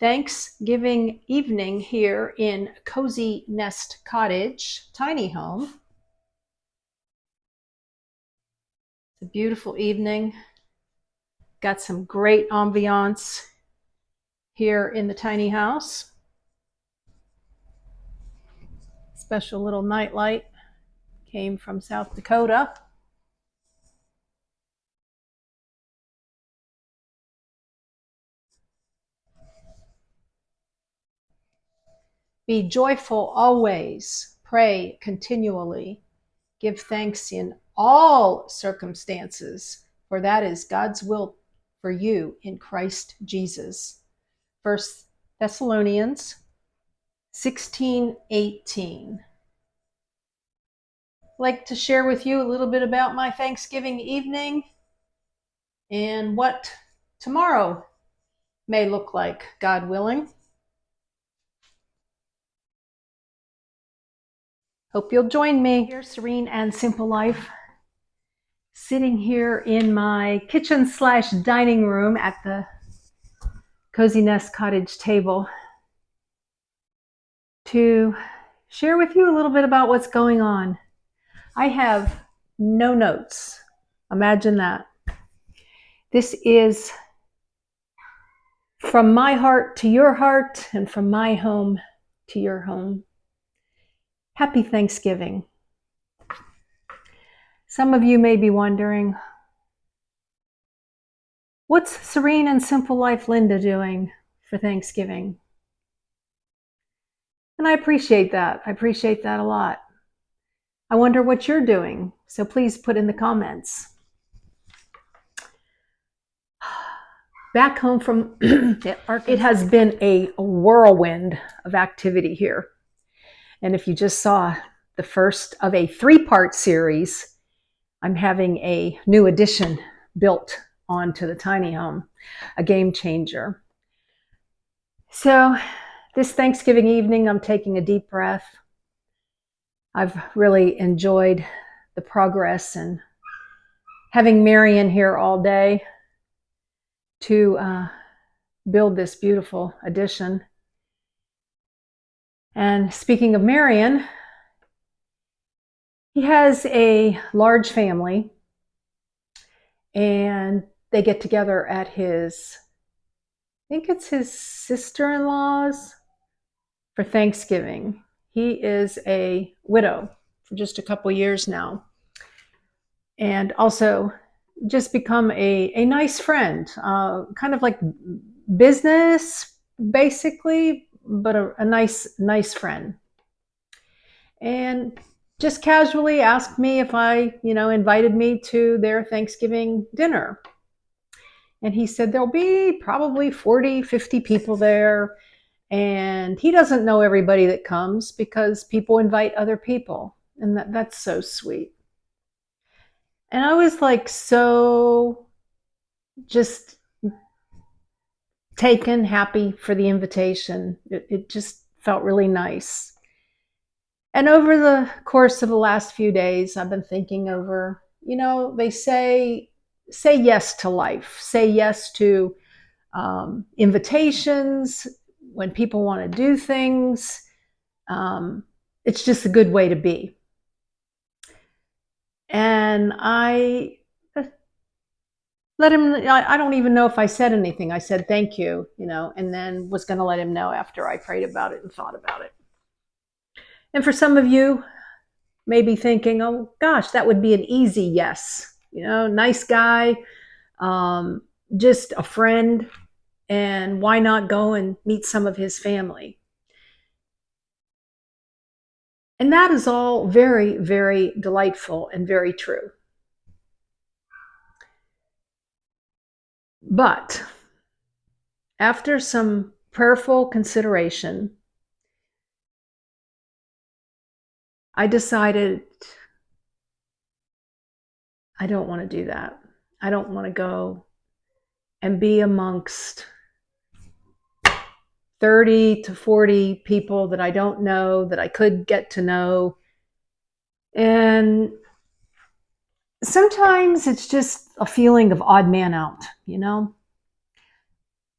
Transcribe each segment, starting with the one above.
Thanksgiving evening here in Cozy Nest Cottage, tiny home. It's a beautiful evening. Got some great ambiance here in the tiny house. Special little nightlight came from South Dakota. Be joyful always, pray continually, give thanks in all circumstances, for that is God's will for you in Christ Jesus. 1 Thessalonians 16:18. I'd like to share with you a little bit about my Thanksgiving evening and what tomorrow may look like, God willing. Hope you'll join me here, Serene and Simple Life, sitting here in my kitchen/dining room at the Cozy Nest Cottage table to share with you a little bit about what's going on. I have no notes. Imagine that. This is from my heart to your heart and from my home to your home. Happy Thanksgiving. Some of you may be wondering, what's Serene and Simple Life Linda doing for Thanksgiving? And I appreciate that. I appreciate that a lot. I wonder what you're doing, so please put in the comments. Back home from it has been a whirlwind of activity here. And if you just saw the first of a 3-part series, I'm having a new addition built onto the tiny home, a game changer. So this Thanksgiving evening, I'm taking a deep breath. I've really enjoyed the progress and having Marion here all day to build this beautiful addition. And speaking of Marion, he has a large family and they get together at his, I think it's his sister-in-law's for Thanksgiving. He is a widow for just a couple years now and also just become a nice friend, kind of like business basically, but a nice friend. And just casually asked me if I, invited me to their Thanksgiving dinner. And he said there'll be probably 40, 50 people there. And he doesn't know everybody that comes because people invite other people. And that's so sweet. And I was like so just taken, happy for the invitation. It just felt really nice. And over the course of the last few days, I've been thinking over, they say yes to life, say yes to invitations when people want to do things. It's just a good way to be. And I let him, I don't even know if I said anything. I said, thank you, and then was going to let him know after I prayed about it and thought about it. And for some of you, maybe thinking, oh gosh, that would be an easy yes. Nice guy, just a friend, and why not go and meet some of his family? And that is all very, very delightful and very true. But after some prayerful consideration, I decided I don't want to do that. I don't want to go and be amongst 30 to 40 people that I don't know, that I could get to know. And sometimes it's just a feeling of odd man out,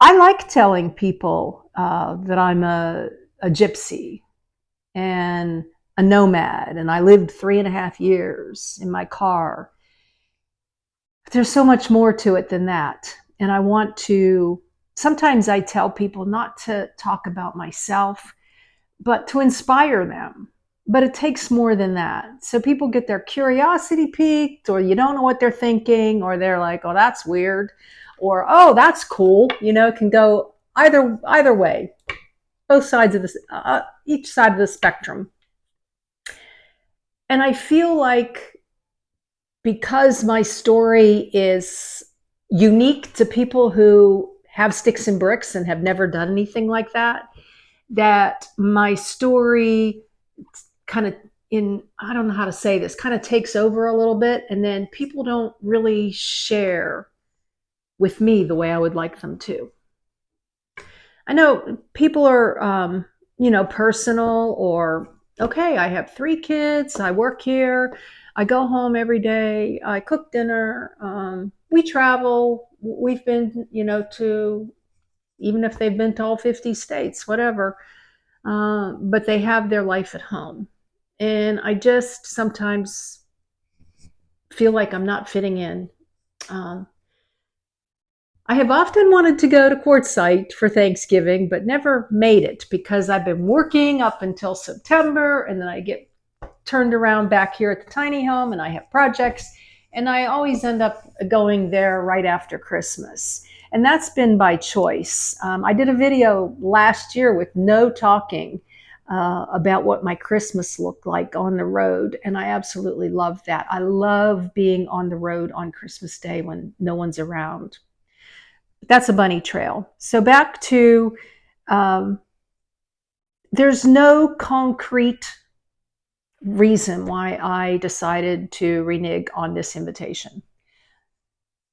I like telling people that I'm a gypsy and a nomad, and I lived 3.5 years in my car. There's so much more to it than that. And I want to, sometimes I tell people not to talk about myself, but to inspire them. But it takes more than that. So people get their curiosity piqued, or you don't know what they're thinking, or they're like, oh, that's weird, or oh, that's cool. It can go either way, both sides of this, each side of the spectrum. And I feel like because my story is unique to people who have sticks and bricks and have never done anything like that, that my story kind of I don't know how to say this, kind of takes over a little bit, and then people don't really share with me the way I would like them to. I know people are, personal, or, okay, I have 3 kids, I work here, I go home every day, I cook dinner, we travel, we've been, to, even if they've been to all 50 states, whatever, but they have their life at home. And I just sometimes feel like I'm not fitting in. Um, I have often wanted to go to Quartzsite for Thanksgiving, but never made it because I've been working up until September, and then I get turned around back here at the tiny home, and I have projects, and I always end up going there right after Christmas. And that's been by choice. I did a video last year with no talking about what my Christmas looked like on the road, and I absolutely love that. I love being on the road on Christmas Day when no one's around. That's a bunny trail. So back to, there's no concrete reason why I decided to renege on this invitation,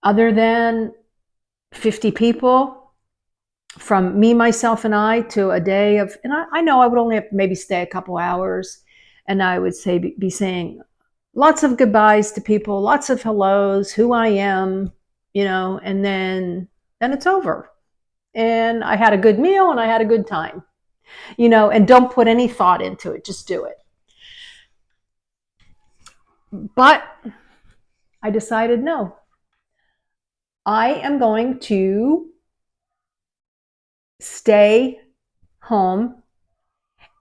other than 50 people, from me, myself, and I, to a day of, and I know I would only have to maybe stay a couple hours, and I would be saying lots of goodbyes to people, lots of hellos, who I am, and then it's over. And I had a good meal and I had a good time, and don't put any thought into it, just do it. But I decided, no, I am going to stay home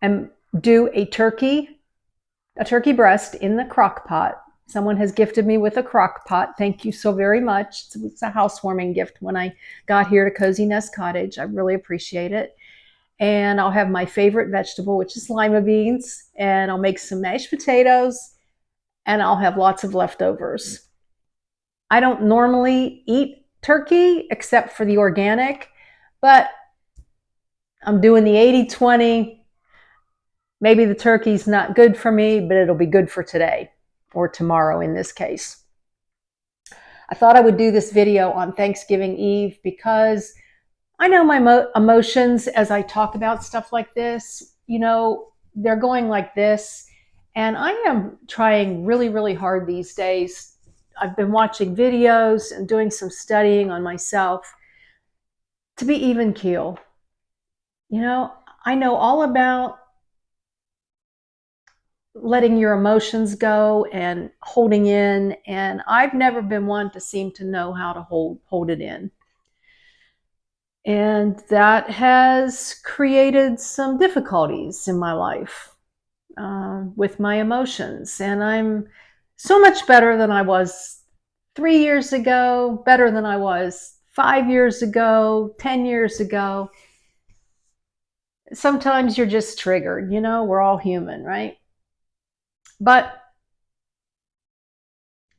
and do a turkey breast in the crock pot. Someone has gifted me with a crock pot. Thank you so very much. It's a housewarming gift when I got here to Cozy Nest Cottage. I really appreciate it. And I'll have my favorite vegetable, which is lima beans, and I'll make some mashed potatoes, and I'll have lots of leftovers. I don't normally eat turkey except for the organic, but I'm doing the 80-20. Maybe the turkey's not good for me, but it'll be good for today, or tomorrow in this case. I thought I would do this video on Thanksgiving Eve because I know my emotions as I talk about stuff like this, they're going like this. And I am trying really, really hard these days. I've been watching videos and doing some studying on myself to be even keel. I know all about letting your emotions go and holding in, and I've never been one to seem to know how to hold it in. And that has created some difficulties in my life with my emotions. And I'm so much better than I was 3 years ago, better than I was 5 years ago, 10 years ago. Sometimes you're just triggered, we're all human, right? But,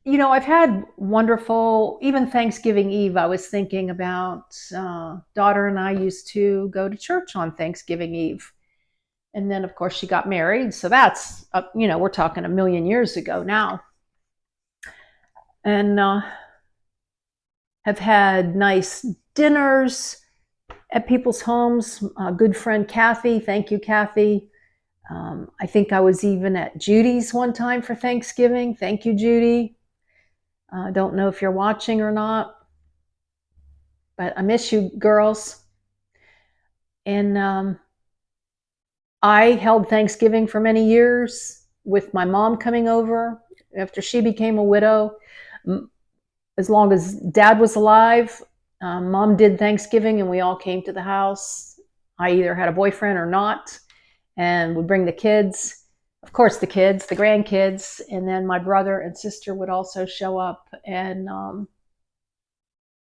I've had wonderful, even Thanksgiving Eve, I was thinking about, daughter and I used to go to church on Thanksgiving Eve. And then, of course, she got married. So that's, we're talking a million years ago now. And have had nice dinners at people's homes. Good friend Kathy, thank you, Kathy. I think I was even at Judy's one time for Thanksgiving. Thank you, Judy. Don't know if you're watching or not. But I miss you girls. And I held Thanksgiving for many years with my mom coming over after she became a widow. As long as Dad was alive, Mom did Thanksgiving and we all came to the house. I either had a boyfriend or not, and would bring the kids, of course the kids, the grandkids, and then my brother and sister would also show up. And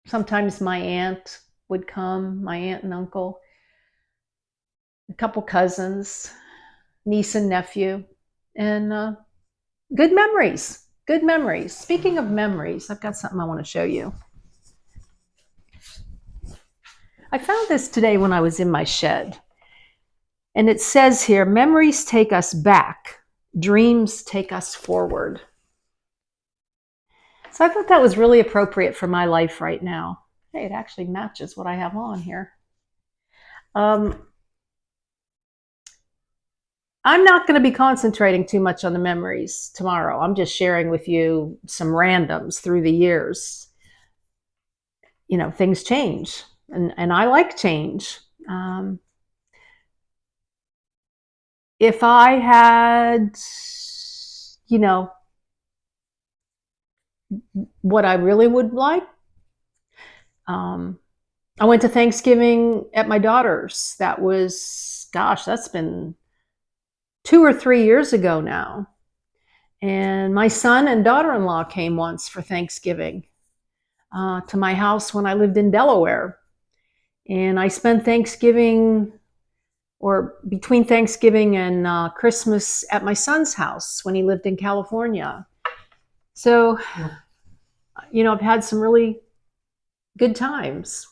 sometimes my aunt would come, my aunt and uncle, a couple cousins, niece and nephew, and good memories. Good memories. Speaking of memories, I've got something I want to show you. I found this today when I was in my shed. And it says here, memories take us back, dreams take us forward. So I thought that was really appropriate for my life right now. Hey, it actually matches what I have on here. I'm not going to be concentrating too much on the memories tomorrow. I'm just sharing with you some randoms through the years. You know, things change, and I like change. If I had, you know, what I really would like, I went to Thanksgiving at my daughter's. That was, gosh, that's been 2 or 3 years ago now. And my son and daughter-in-law came once for Thanksgiving to my house when I lived in Delaware. And I spent Thanksgiving, or between Thanksgiving and Christmas, at my son's house when he lived in California. So, you know, I've had some really good times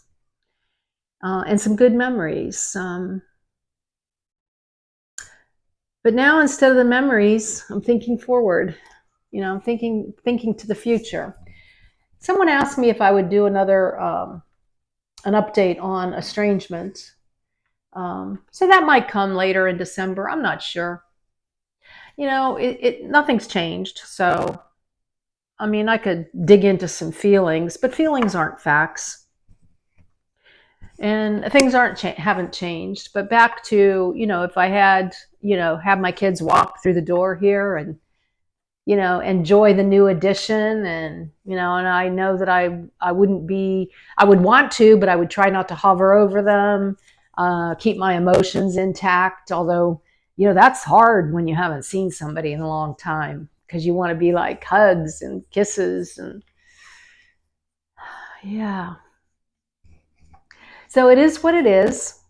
and some good memories. But now, instead of the memories, I'm thinking forward. You know, I'm thinking to the future. Someone asked me if I would do another an update on Estrangement. So that might come later in December. I'm not sure. You know, nothing's changed. So, I mean, I could dig into some feelings, but feelings aren't facts. And things haven't changed. But back to, you know, if I had, you know, have my kids walk through the door here and, you know, enjoy the new addition, and, you know, and I know that I wouldn't be, I would want to, but I would try not to hover over them, keep my emotions intact. Although, you know, that's hard when you haven't seen somebody in a long time, because you want to be like hugs and kisses and yeah. So it is what it is.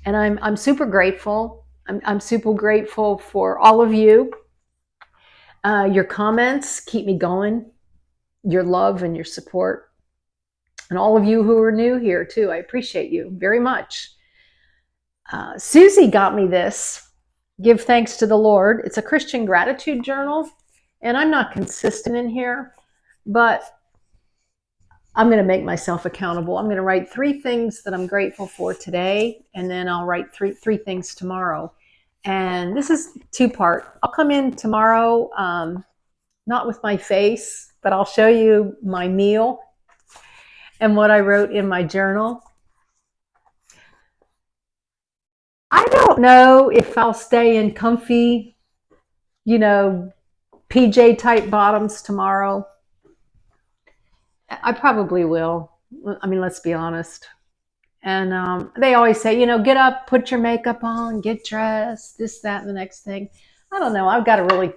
And I'm super grateful. I'm super grateful for all of you. Your comments keep me going, your love and your support. And all of you who are new here too, I appreciate you very much. Susie got me this, Give Thanks to the Lord. It's a Christian gratitude journal. And I'm not consistent in here, but I'm going to make myself accountable. I'm going to write 3 things that I'm grateful for today, and then I'll write three things tomorrow. And this is 2-part. I'll come in tomorrow, not with my face, but I'll show you my meal and what I wrote in my journal. I don't know if I'll stay in comfy, you know, PJ type bottoms tomorrow. I probably will. I mean, let's be honest. And they always say, you know, get up, put your makeup on, get dressed, this, that, and the next thing. I don't know. I've got a really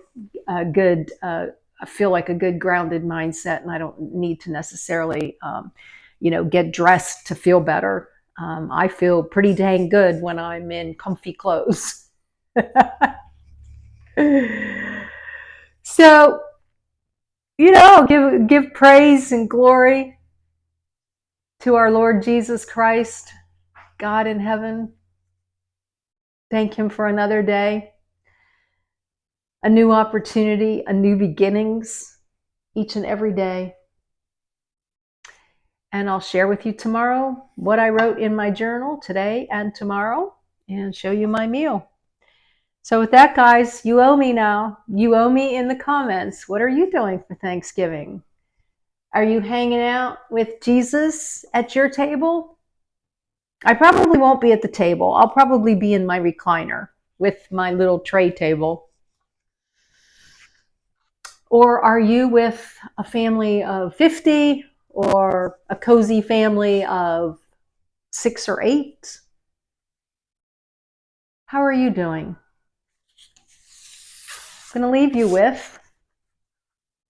good, I feel like a good grounded mindset, and I don't need to necessarily, you know, get dressed to feel better. I feel pretty dang good when I'm in comfy clothes. So, you know, give praise and glory to our Lord Jesus Christ, God in heaven. Thank him for another day, a new opportunity, a new beginnings each and every day. And I'll share with you tomorrow what I wrote in my journal today and tomorrow, and show you my meal. So with that, guys, you owe me now. You owe me in the comments. What are you doing for Thanksgiving? Are you hanging out with Jesus at your table? I probably won't be at the table. I'll probably be in my recliner with my little tray table. Or are you with a family of 50 or a cozy family of 6 or 8? How are you doing? I'm going to leave you with,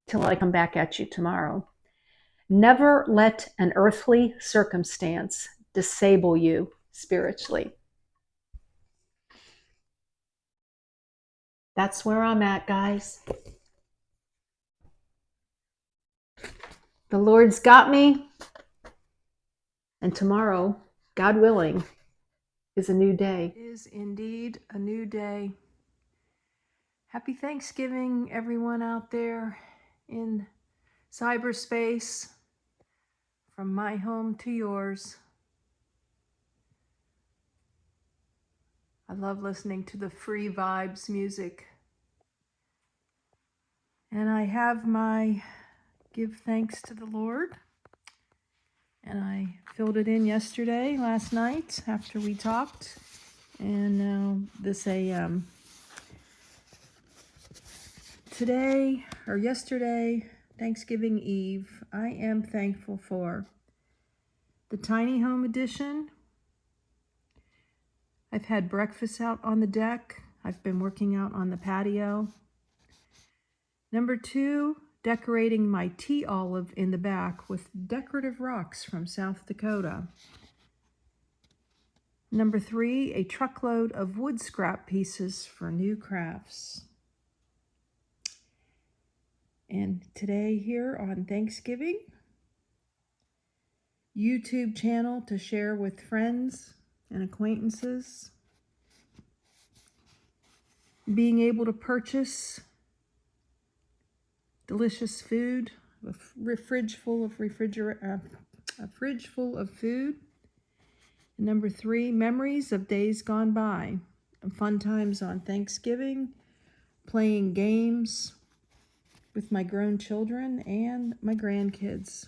till I come back at you tomorrow. Never let an earthly circumstance disable you spiritually. That's where I'm at, guys. The Lord's got me. And tomorrow, God willing, is a new day. It is indeed a new day. Happy Thanksgiving, everyone out there in cyberspace, from my home to yours. I love listening to the free vibes music. And I have my give thanks to the Lord. And I filled it in last night after we talked. And now this AM. Today, or yesterday, Thanksgiving Eve, I am thankful for the tiny home edition. I've had breakfast out on the deck. I've been working out on the patio. Number 2, decorating my tea olive in the back with decorative rocks from South Dakota. Number 3, a truckload of wood scrap pieces for new crafts. And today here on Thanksgiving, YouTube channel to share with friends and acquaintances. Being able to purchase delicious food, a fridge full of food. And number 3, memories of days gone by, and fun times on Thanksgiving, playing games with my grown children and my grandkids.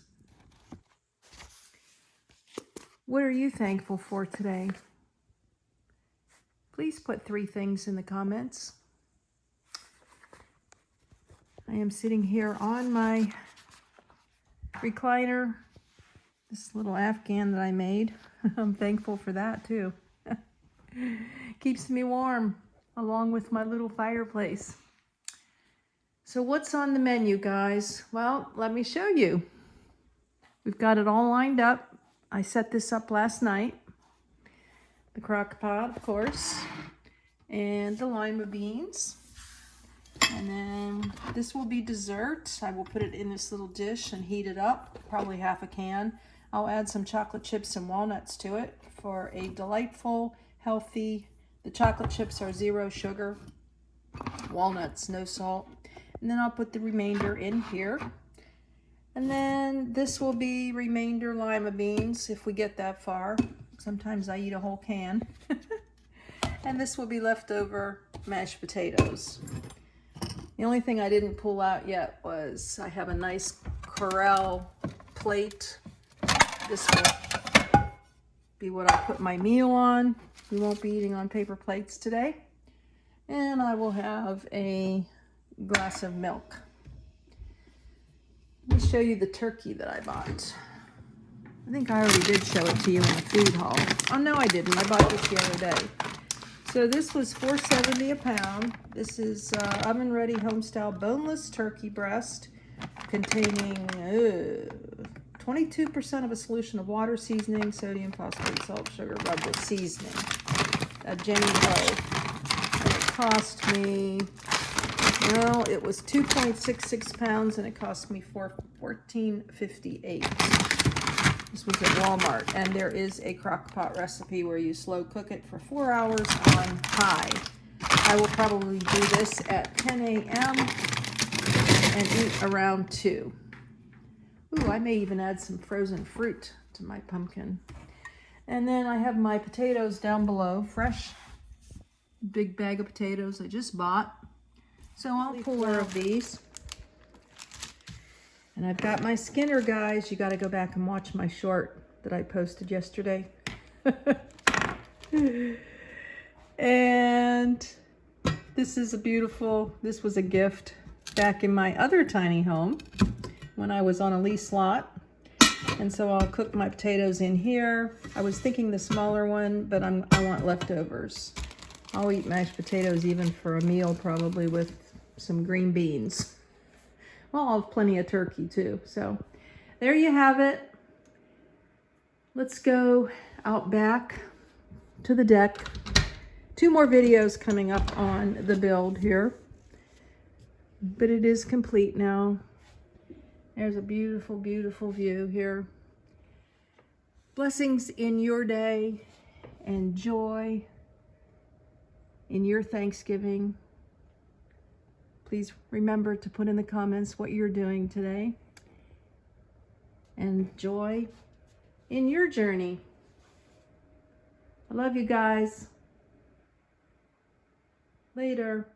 What are you thankful for today? Please put 3 things in the comments. I am sitting here on my recliner, this little Afghan that I made. I'm thankful for that too. Keeps me warm, along with my little fireplace. So what's on the menu, guys? Well, let me show you. We've got it all lined up. I set this up last night. The crock pot, of course, and the lima beans. And then this will be dessert. I will put it in this little dish and heat it up, probably half a can. I'll add some chocolate chips and walnuts to it for a delightful, healthy, the chocolate chips are 0 sugar, walnuts, no salt. And then I'll put the remainder in here. And then this will be remainder lima beans if we get that far. Sometimes I eat a whole can. And this will be leftover mashed potatoes. The only thing I didn't pull out yet was I have a nice Corral plate. This will be what I put my meal on. We won't be eating on paper plates today. And I will have a glass of milk. Let me show you the turkey that I bought. I think I already did show it to you in the food haul. Oh no, I didn't. I bought this the other day. So this was $4.70 a pound. This is oven ready homestyle boneless turkey breast containing 22% of a solution of water, seasoning, sodium, phosphate, salt, sugar, rubbed with seasoning. A Jenny O. And it cost me, well, it was 2.66 pounds and it cost me $14.58. This was at Walmart, and there is a crock pot recipe where you slow cook it for 4 hours on high. I will probably do this at 10 a.m. and eat around 2. Ooh, I may even add some frozen fruit to my pumpkin. And then I have my potatoes down below, fresh, big bag of potatoes I just bought. So I'll pull 4 of these. And I've got my Skinner, guys. You got to go back and watch my short that I posted yesterday. And this is a beautiful, this was a gift back in my other tiny home when I was on a lease lot. And so I'll cook my potatoes in here. I was thinking the smaller one, but I want leftovers. I'll eat mashed potatoes even for a meal, probably with some green beans. Well, I'll have plenty of turkey too. So there you have it. Let's go out back to the deck. 2 more videos coming up on the build here, but it is complete now. There's a beautiful, beautiful view here. Blessings in your day and joy in your Thanksgiving. Please remember to put in the comments what you're doing today. And joy in your journey. I love you guys. Later.